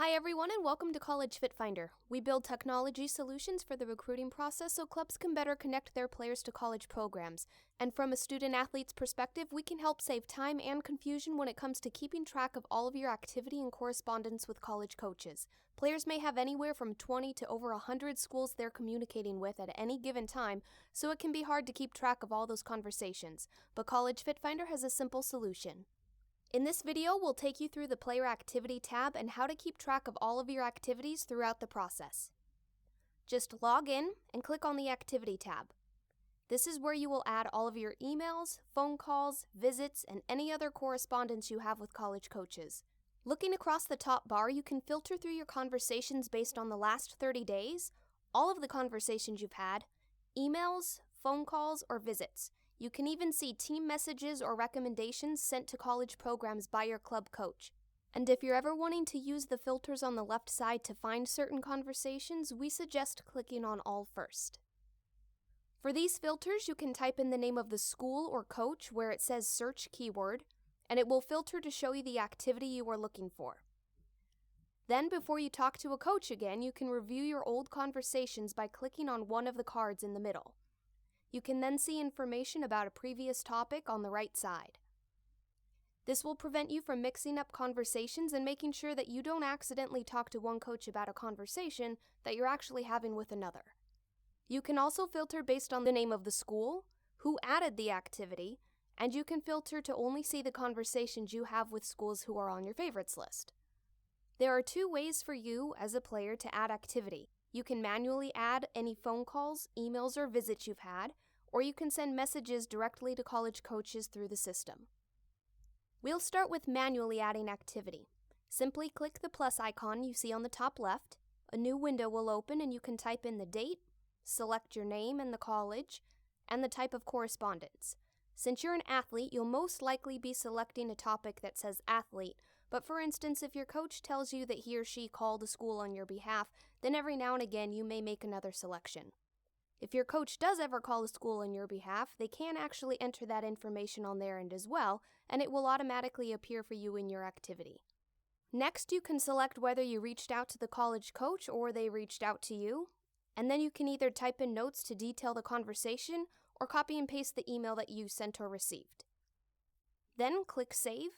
Hi everyone and welcome to College Fit Finder. We build technology solutions for the recruiting process so clubs can better connect their players to college programs. And from a student-athlete's perspective, we can help save time and confusion when it comes to keeping track of all of your activity and correspondence with college coaches. Players may have anywhere from 20 to over 100 schools they're communicating with at any given time, so it can be hard to keep track of all those conversations. But College Fit Finder has a simple solution. In this video, we'll take you through the Player Activity tab and how to keep track of all of your activities throughout the process. Just log in and click on the Activity tab. This is where you will add all of your emails, phone calls, visits, and any other correspondence you have with college coaches. Looking across the top bar, you can filter through your conversations based on the last 30 days, all of the conversations you've had, emails, phone calls, or visits. You can even see team messages or recommendations sent to college programs by your club coach. And if you're ever wanting to use the filters on the left side to find certain conversations, we suggest clicking on All first. For these filters, you can type in the name of the school or coach where it says Search Keyword, and it will filter to show you the activity you are looking for. Then, before you talk to a coach again, you can review your old conversations by clicking on one of the cards in the middle. You can then see information about a previous topic on the right side. This will prevent you from mixing up conversations and making sure that you don't accidentally talk to one coach about a conversation that you're actually having with another. You can also filter based on the name of the school, who added the activity, and you can filter to only see the conversations you have with schools who are on your favorites list. There are two ways for you as a player to add activity. You can manually add any phone calls, emails, or visits you've had, or you can send messages directly to college coaches through the system. We'll start with manually adding activity. Simply click the plus icon you see on the top left. A new window will open and you can type in the date, select your name and the college, and the type of correspondence. Since you're an athlete, you'll most likely be selecting a topic that says athlete, but for instance, if your coach tells you that he or she called a school on your behalf, then every now and again you may make another selection. If your coach does ever call a school on your behalf, they can actually enter that information on their end as well, and it will automatically appear for you in your activity. Next, you can select whether you reached out to the college coach or they reached out to you, and then you can either type in notes to detail the conversation or copy and paste the email that you sent or received. Then click Save,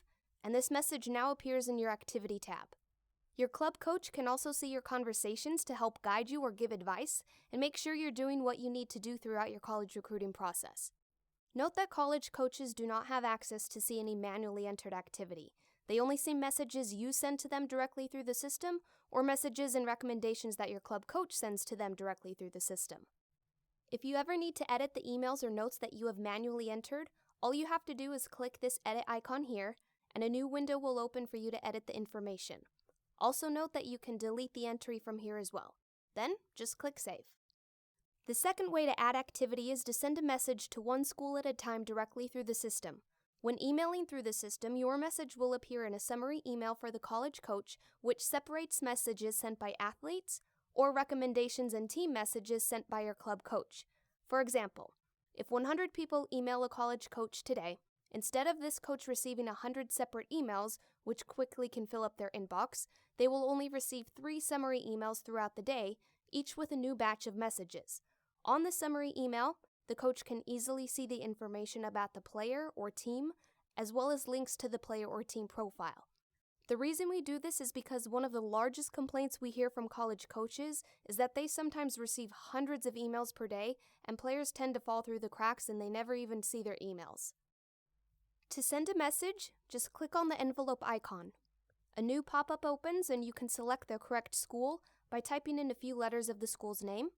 and this message now appears in your Activity tab. Your club coach can also see your conversations to help guide you or give advice and make sure you're doing what you need to do throughout your college recruiting process. Note that college coaches do not have access to see any manually entered activity. They only see messages you send to them directly through the system or messages and recommendations that your club coach sends to them directly through the system. If you ever need to edit the emails or notes that you have manually entered, all you have to do is click this edit icon here, and a new window will open for you to edit the information. Also note that you can delete the entry from here as well. Then, just click Save. The second way to add activity is to send a message to one school at a time directly through the system. When emailing through the system, your message will appear in a summary email for the college coach, which separates messages sent by athletes or recommendations and team messages sent by your club coach. For example, if 100 people email a college coach today, instead of this coach receiving 100 separate emails, which quickly can fill up their inbox, they will only receive 3 summary emails throughout the day, each with a new batch of messages. On the summary email, the coach can easily see the information about the player or team, as well as links to the player or team profile. The reason we do this is because one of the largest complaints we hear from college coaches is that they sometimes receive hundreds of emails per day, and players tend to fall through the cracks and they never even see their emails. To send a message, just click on the envelope icon. A new pop-up opens and you can select the correct school by typing in a few letters of the school's name.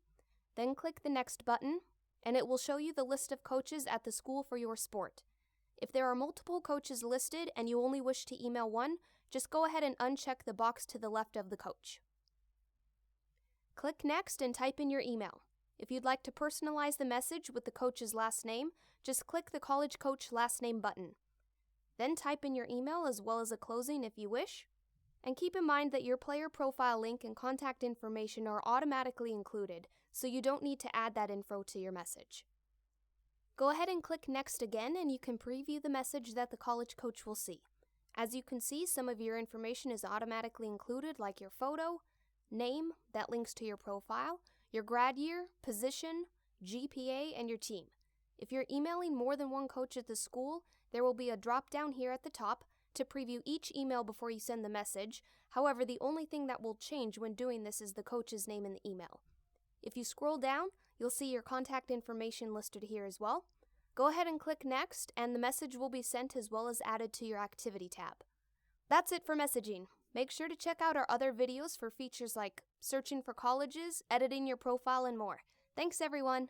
Then click the Next button, and it will show you the list of coaches at the school for your sport. If there are multiple coaches listed and you only wish to email one, just go ahead and uncheck the box to the left of the coach. Click Next and type in your email. If you'd like to personalize the message with the coach's last name, just click the College Coach Last Name button. Then type in your email as well as a closing if you wish. And keep in mind that your player profile link and contact information are automatically included, so you don't need to add that info to your message. Go ahead and click Next again and you can preview the message that the college coach will see. As you can see, some of your information is automatically included, like your photo, name that links to your profile, your grad year, position, GPA, and your team. If you're emailing more than one coach at the school, there will be a drop down here at the top to preview each email before you send the message. However, the only thing that will change when doing this is the coach's name in the email. If you scroll down, you'll see your contact information listed here as well. Go ahead and click Next, and the message will be sent as well as added to your Activity tab. That's it for messaging. Make sure to check out our other videos for features like searching for colleges, editing your profile, and more. Thanks, everyone!